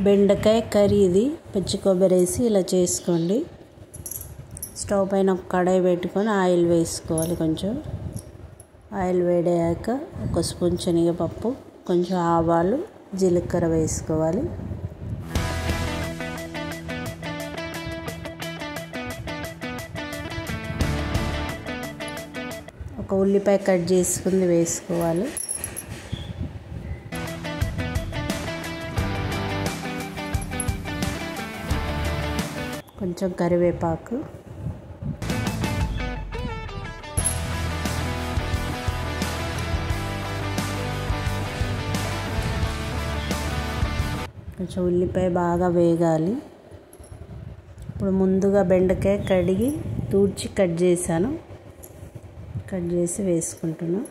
బెండకాయ కర్రీ ఇది. పచ్చి కొబ్బరి వేసి ఇలా చేసుకోండి. స్టవ్ పైన ఒక కడాయి పెట్టుకొని ఆయిల్ వేసుకోవాలి. కొంచెం ఆయిల్ వేడయ్యాక 1 స్పూన్ శనగపప్పు, కొంచెం ఆవాలు, జీలకర్ర వేసుకోవాలి. ఒక ఉల్లిపాయ కట్ చేసుకుంది వేసుకోవాలి. కొంచెం కరివేపాకు, కొంచెం ఉల్లిపాయ బాగా వేగాలి. ఇప్పుడు ముందుగా బెండకాయ కడిగి తూడ్చి కట్ చేశాను. కట్ చేసి వేసుకుంటున్నాను.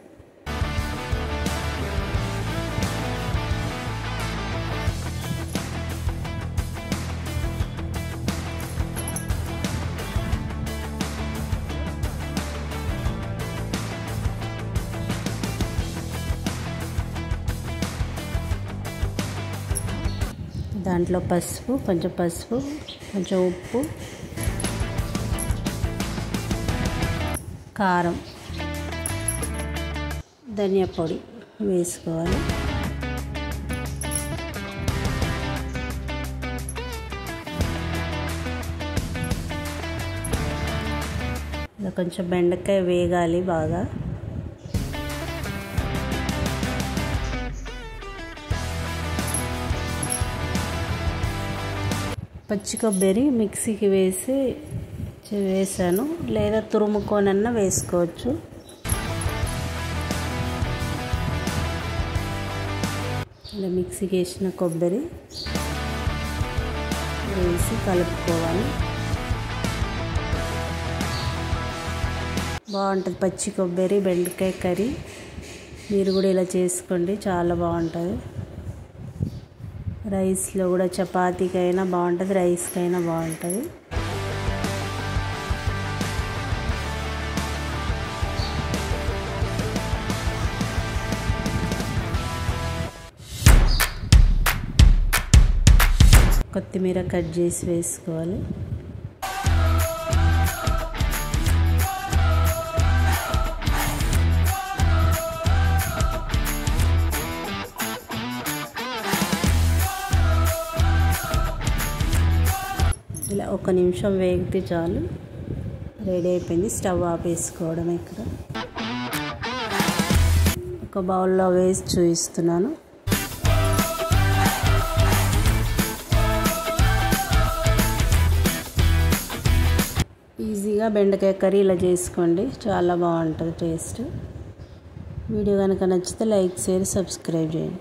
దాంట్లో కొంచెం పసుపు, కొంచెం ఉప్పు, కారం, ధనియా పొడి వేసుకోవాలి. ఇలా కొంచెం బెండకాయ వేగాలి బాగా. పచ్చి కొబ్బరి మిక్సీకి వేసాను, లేదా తురుముకొనన్నా వేసుకోవచ్చు. ఇలా మిక్సీకి వేసిన కొబ్బరి వేసి కలుపుకోవాలి. బాగుంటుంది పచ్చి కొబ్బరి బెండకాయ కర్రీ. మీరు కూడా ఇలా చేసుకోండి, చాలా బాగుంటుంది. రైస్లో కూడా చపాతీకైనా బాగుంటుంది, రైస్కైనా బాగుంటుంది. కొత్తిమీర కట్ చేసి వేసుకోవాలి. ఇలా 1 నిమిషం వేగితే చాలు, రెడీ అయిపోయింది. స్టవ్ ఆపేసుకోవడం. ఇక్కడ ఒక బౌల్లో వేసి చూపిస్తున్నాను. ఈజీగా బెండకాయ కర్రీ ఇలా చేసుకోండి, చాలా బాగుంటుంది టేస్ట్. వీడియో కనుక నచ్చితే లైక్, షేర్, సబ్స్క్రైబ్ చేయండి.